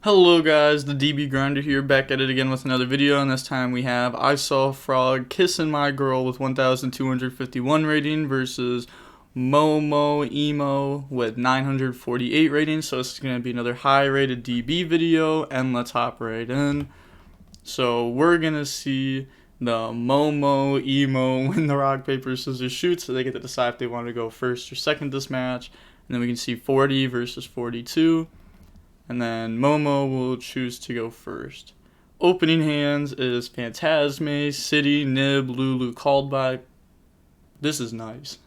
Hello guys, the DB Grinder here, back at it again with another video, and this time we have I Saw a Frog Kissing My Girl with 1,251 rating versus Momo Emo with 948 rating. So this is going to be another high rated DB video, and let's hop right in. So we're going to see the Momo Emo win the rock, paper, scissors, shoot, so they get to decide if they want to go first or second this match. And then we can see 40 versus 42. And then Momo will choose to go first. Opening hands is Phantasme, City, Nib, Lulu, called by. This is nice.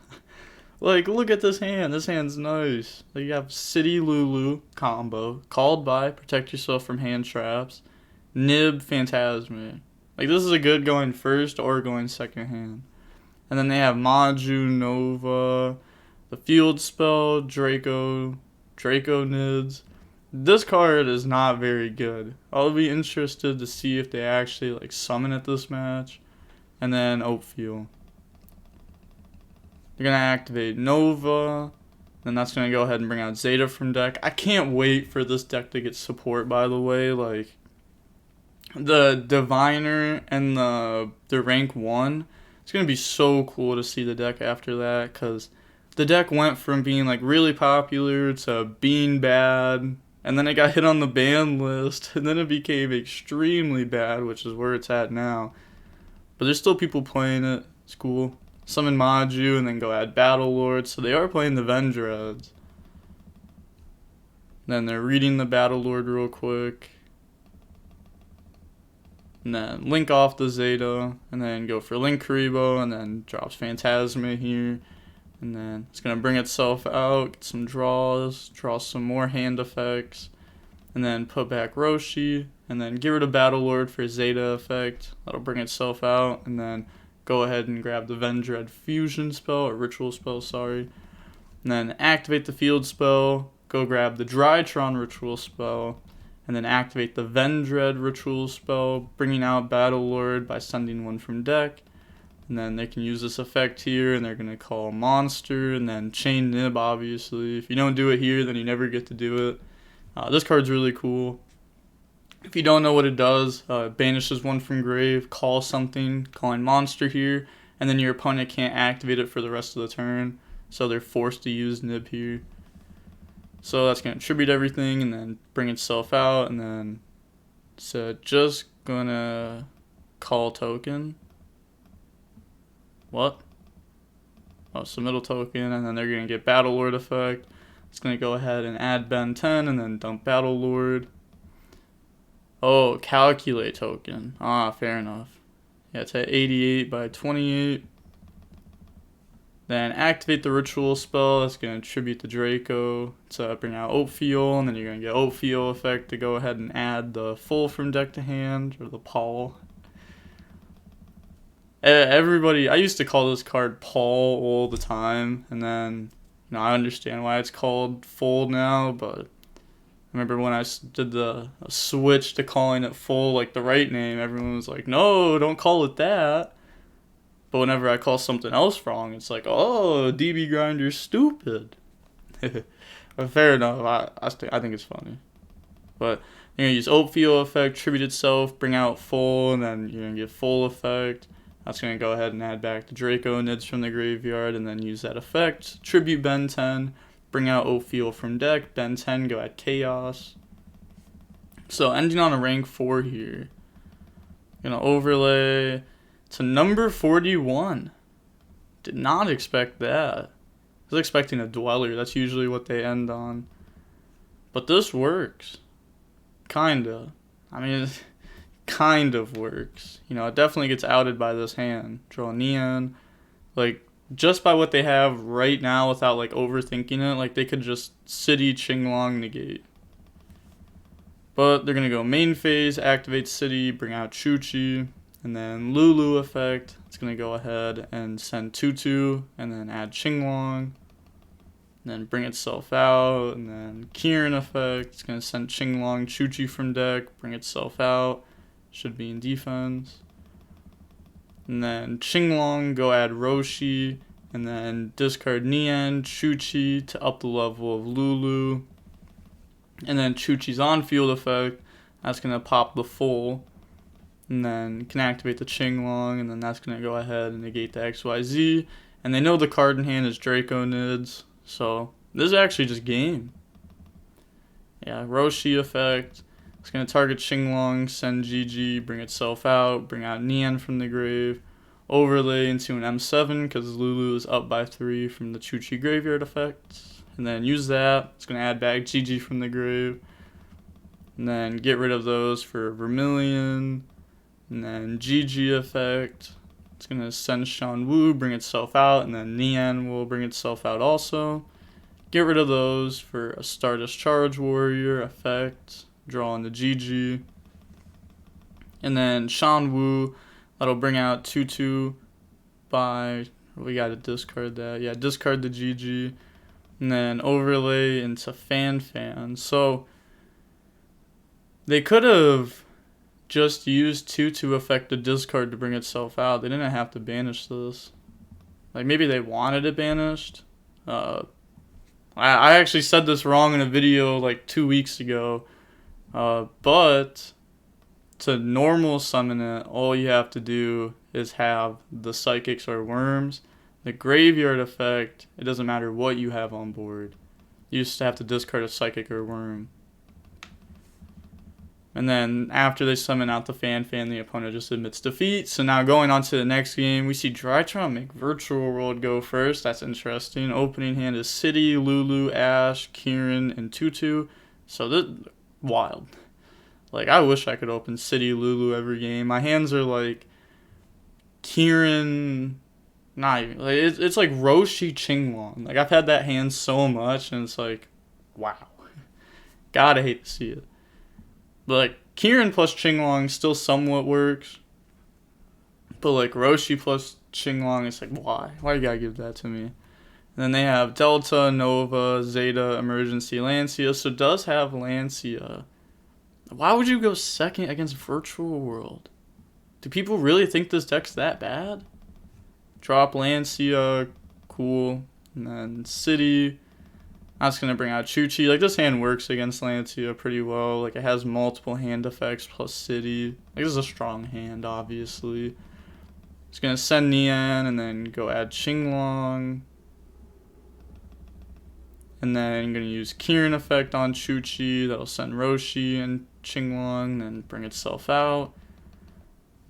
Like, look at this hand. This hand's nice. Like, you have City, Lulu combo, called by, protect yourself from hand traps, Nib, Phantasme. Like, this is a good going first or going second hand. And then they have Maju, Nova, the field spell, Draco Nids. This card is not very good. I'll be interested to see if they actually like summon at this match. And then Oatfield. They're gonna activate Nova. Then that's gonna go ahead and bring out Zeta from deck. I can't wait for this deck to get support, by the way. Like the Diviner and the rank 1. It's gonna be so cool to see the deck after that, because the deck went from being like really popular to being bad. And then it got hit on the ban list, and then it became extremely bad, which is where it's at now. But there's still people playing it. It's cool. Summon Maju, and then go add Battle Lord. So they are playing the Vendreads. Then they're reading the Battle Lord real quick. And then link off the Zeta, and then go for Link Karibo, and then drops Phantasma here. And then it's going to bring itself out, get some draws, draw some more hand effects, and then put back Roshi, and then get rid of Battle Lord for Zeta effect. That'll bring itself out, and then go ahead and grab the Vendread Fusion spell, or Ritual spell, sorry. And then activate the field spell, go grab the Drytron Ritual spell, and then activate the Vendread Ritual spell, bringing out Battle Lord by sending one from deck. And then they can use this effect here, and they're going to call Monster, and then Chain Nib, obviously. If you don't do it here, then you never get to do it. This card's really cool. If you don't know what it does, it banishes one from grave, call something, calling Monster here, and then your opponent can't activate it for the rest of the turn, so they're forced to use Nib here. So that's going to tribute everything, and then bring itself out, and then it's just going to call token. What? Oh, submittal token, and then they're going to get Battle Lord effect. It's going to go ahead and add Ben 10, and then dump Battle Lord. Oh, calculate token. Ah, fair enough. Yeah, it's at 88 by 28. Then activate the Ritual spell. That's going to tribute the Draco to bring out Oatfield, and then you're going to get Oatfield effect to go ahead and add the full from deck to hand, or the Paul. Everybody, I used to call this card Paul all the time, and then, I understand why it's called Full now, but I remember when I did the switch to calling it Full, like the right name, everyone was like, no, don't call it that. But whenever I call something else wrong, it's like, oh, DB Grinder's stupid. But fair enough, I think it's funny. But you're going to use Oatfield effect, tribute itself, bring out Full, and then you're going to get Full effect. That's going to go ahead and add back the Draco Nids from the graveyard, and then use that effect. Tribute Ben 10, bring out Oatfield from deck. Ben 10, go add Chaos. So ending on a rank 4 here. Going to overlay to number 41. Did not expect that. I was expecting a Dweller. That's usually what they end on. But this works. Kinda. I mean, kind of works. It definitely gets outed by this hand. Draw Neon. Like, just by what they have right now without, like, overthinking it, like, they could just City, Qinglong, negate. But they're going to go main phase, activate City, bring out Chuchi, and then Lulu effect. It's going to go ahead and send Tutu, and then add Qinglong, and then bring itself out, and then Kieran effect. It's going to send Qinglong, Chuchi from deck, bring itself out. Should be in defense. And then Qinglong, go add Roshi, and then discard Nian, Chuchi to up the level of Lulu. And then Chuchi's on-field effect, that's going to pop the full. And then can activate the Qinglong, and then that's going to go ahead and negate the XYZ. And they know the card in hand is Draco Nids, so this is actually just game. Yeah, Roshi effect. It's going to target Qinglong, send GG, bring itself out, bring out Nian from the grave, overlay into an M7 because Lulu is up by 3 from the Chuchi graveyard effect. And then use that. It's going to add back GG from the grave. And then get rid of those for Vermilion. And then GG effect. It's going to send Shan Wu, bring itself out. And then Nian will bring itself out also. Get rid of those for a Stardust Charge Warrior effect. Draw on the GG. And then Shan Wu. That'll bring out 2/2 by... We got to discard that. Yeah, discard the GG. And then overlay into Fan. So they could have just used 2 affect the discard to bring itself out. They didn't have to banish this. Like, maybe they wanted it banished. I actually said this wrong in a video like 2 weeks ago. But to normal summon it, all you have to do is have the Psychics or Worms. The graveyard effect, it doesn't matter what you have on board. You just have to discard a Psychic or Worm. And then after they summon out the Fan, the opponent just admits defeat. So now going on to the next game, we see Drytron make Virtual World go first. That's interesting. Opening hand is City, Lulu, Ash, Kieran, and Tutu. So this wild. Like, I wish I could open City, Lulu every game. My hands are like Kieran... Not even, like, it's like Roshi Qinglong. Like, I've had that hand so much, and it's like, wow. Gotta hate to see it. But, like, Kieran plus Qinglong still somewhat works. But, like, Roshi plus Qinglong, it's like, why? Why you gotta give that to me? And then they have Delta, Nova, Zeta, Emergency, Lancia. So, it does have Lancia. Why would you go second against Virtual World? Do people really think this deck's that bad? Drop Lancia, cool. And then City. That's going to bring out Chuchi. Like, this hand works against Lancia pretty well. Like, it has multiple hand effects plus City. Like, this is a strong hand, obviously. It's going to send Nian and then go add Qinglong. And then I'm going to use Kieran effect on Chuchi. That'll send Roshi and Qinglong, then bring itself out.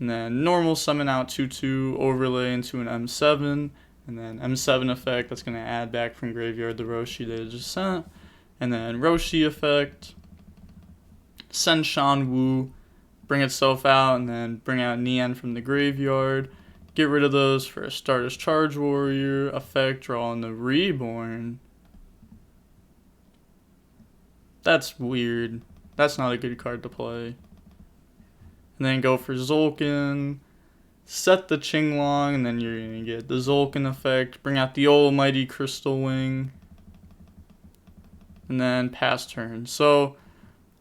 And then normal summon out 2/2, overlay into an M7. And then M7 effect, that's going to add back from graveyard the Roshi they just sent. And then Roshi effect, send Shan Wu, bring itself out, and then bring out Nian from the graveyard. Get rid of those for a Stardust Charge Warrior effect, draw on the Reborn. That's weird. That's not a good card to play. And then go for Zolkin, set the Qinglong, and then you're going to get the Zolkin effect, bring out the almighty Crystal Wing, and then pass turn. So,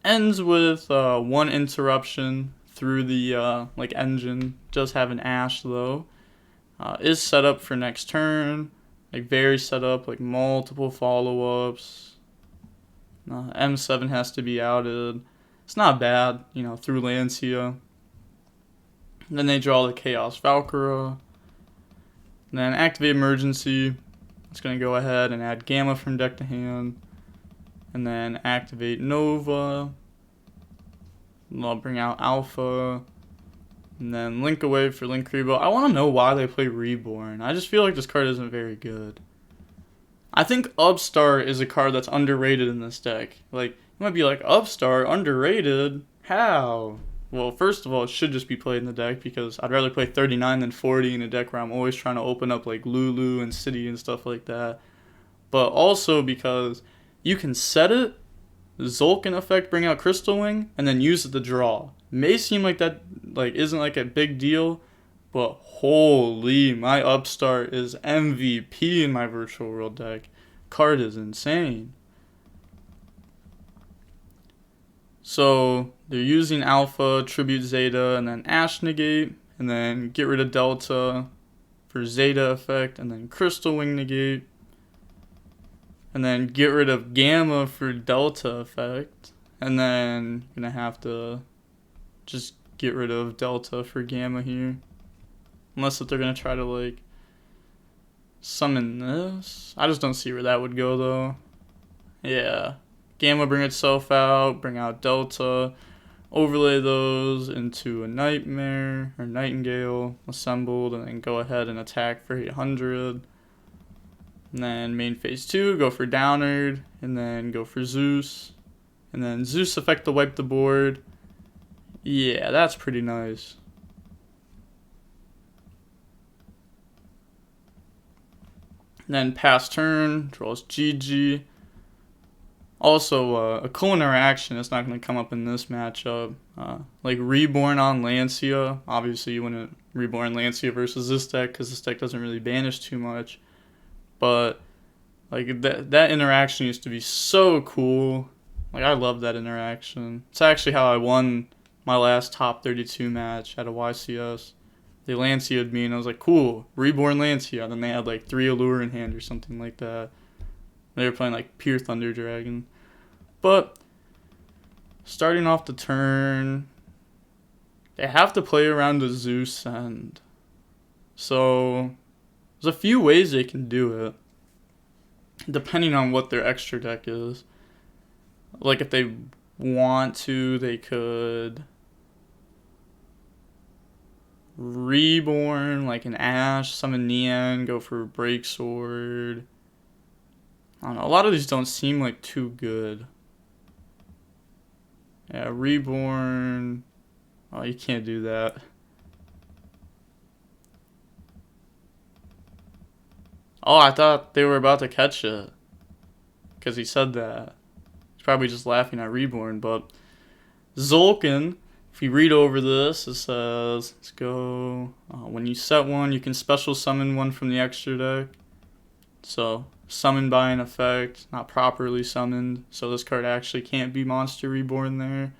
ends with 1 interruption through the like engine. Does have an Ash though. Is set up for next turn, like very set up, like multiple follow-ups. M7 has to be outed. It's not bad, you know, through Lancia. Then they draw the Chaos Valkyra. Then activate Emergency. It's going to go ahead and add Gamma from deck to hand. And then activate Nova. And I'll bring out Alpha. And then Link away for Link Rebo. I want to know why they play Reborn. I just feel like this card isn't very good. I think Upstart is a card that's underrated in this deck. Like, you might be like, Upstart, underrated? How? Well, first of all, it should just be played in the deck because I'd rather play 39 than 40 in a deck where I'm always trying to open up like Lulu and City and stuff like that. But also because you can set it, Zolkin effect, bring out Crystal Wing, and then use it to draw. May seem like that like isn't like a big deal, but holy, my Upstart is MVP in my Virtual World deck. Card is insane. So they're using Alpha, Tribute Zeta, and then Ash negate, and then get rid of Delta for Zeta effect, and then Crystal Wing negate. and then get rid of gamma for delta effect, and then you're gonna have to just get rid of delta for gamma here. Unless if they're gonna try to like summon this. I just don't see where that would go though. Yeah. Gamma bring itself out, bring out delta, overlay those into a nightmare or nightingale assembled, and then go ahead and attack for 800. And then main phase 2, go for Downard, and then go for Zeus. And then Zeus effect to wipe the board. Yeah, that's pretty nice. And then pass turn, draws GG. Also, a cool interaction that's not going to come up in this matchup. Like Reborn on Lancia. Obviously, you wouldn't Reborn Lancia versus this deck because this deck doesn't really banish too much. But like that interaction used to be so cool. Like I love that interaction. It's actually how I won my last top 32 match at a YCS. They Lancia'd me and I was like, cool, Reborn Lancia. And then they had like 3 Allure in hand or something like that. They were playing like Pure Thunder Dragon. But starting off the turn, they have to play around the Zeus end. So there's a few ways they can do it, depending on what their extra deck is. Like if they want to, they could Reborn like an Ash, summon Nian, go for Break Sword. I don't know, a lot of these don't seem like too good. Yeah, Reborn. Oh, you can't do that. Oh, I thought they were about to catch it. Because he said that. He's probably just laughing at Reborn, but Zolkin, if you read over this, it says, let's go. When you set one, you can special summon one from the extra deck. So, summoned by an effect, not properly summoned. So this card actually can't be Monster Reborn there.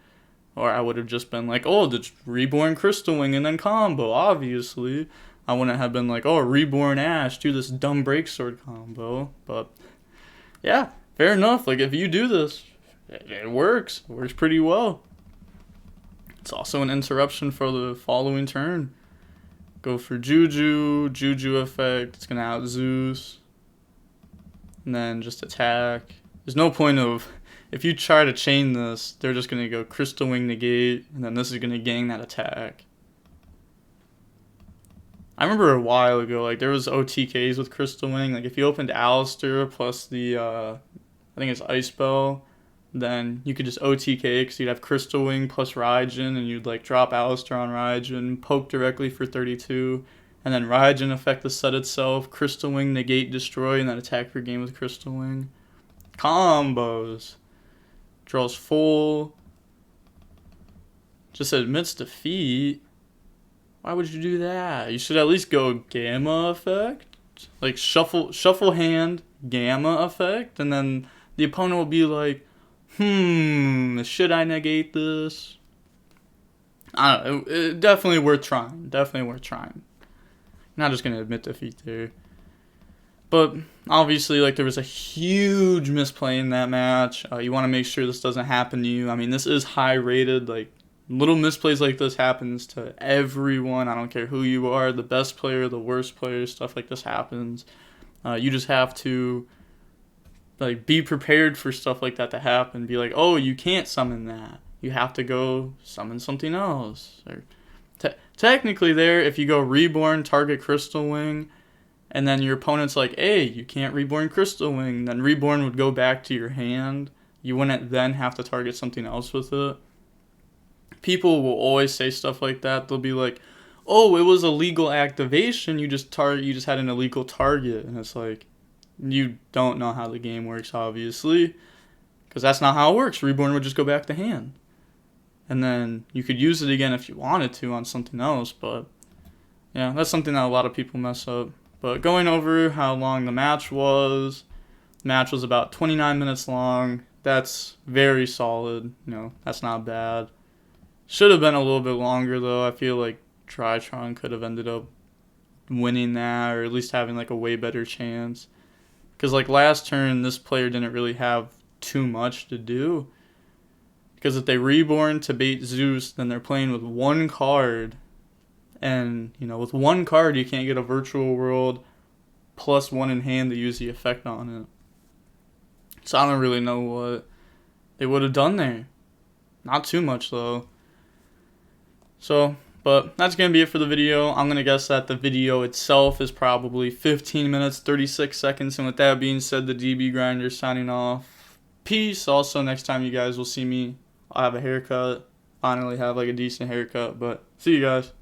Or I would have just been like, oh, it's Reborn Crystal Wing and then combo, obviously. I wouldn't have been like, oh, Reborn Ash, do this dumb Break Sword combo. But, yeah, fair enough. Like, if you do this, it works. It works pretty well. It's also an interruption for the following turn. Go for Juju, Juju effect. It's going to out Zeus. And then just attack. There's no point of, if you try to chain this, they're just going to go Crystal Wing negate, and then this is going to gang that attack. I remember a while ago, like, there was OTKs with Crystal Wing. Like, if you opened Alistair plus the, I think it's Ice Bell, then you could just OTK because you'd have Crystal Wing plus Raijin, and you'd, like, drop Alistair on Raijin, poke directly for 32, and then Raijin affect the set itself, Crystal Wing negate destroy, and then attack your game with Crystal Wing. Combos. Draws full. Just admits defeat. Why would you do that? You should at least go Gamma effect. Like shuffle hand, Gamma effect, and then the opponent will be like, should I negate this? I don't know. Definitely worth trying. Definitely worth trying. Not just gonna admit defeat there. But obviously, like, there was a huge misplay in that match. You want to make sure this doesn't happen to you. I mean, this is high rated. Like, little misplays like this happens to everyone. I don't care who you are, the best player, the worst player, stuff like this happens. You just have to, like, be prepared for stuff like that to happen. Be like, oh, you can't summon that. You have to go summon something else. Or technically there, if you go Reborn, target Crystal Wing, and then your opponent's like, hey, you can't Reborn Crystal Wing, then Reborn would go back to your hand. You wouldn't then have to target something else with it. People will always say stuff like that. They'll be like, oh, it was a legal activation. You just had an illegal target. And it's like, you don't know how the game works, obviously. Because that's not how it works. Reborn would just go back to hand. And then you could use it again if you wanted to on something else. But, yeah, that's something that a lot of people mess up. But going over how long the match was about 29 minutes long. That's very solid. You know, that's not bad. Should have been a little bit longer, though. I feel like Drytron could have ended up winning that, or at least having, like, a way better chance. Because like last turn, this player didn't really have too much to do. Because if they reborn to bait Zeus, then they're playing with one card. And, you know, with one card, you can't get a virtual world plus one in hand to use the effect on it. So I don't really know what they would have done there. Not too much, though. So, but that's going to be it for the video. I'm going to guess that the video itself is probably 15 minutes, 36 seconds. And with that being said, the DB Grinder signing off. Peace. Also, next time you guys will see me, I'll have a haircut. Finally have like a decent haircut. But see you guys.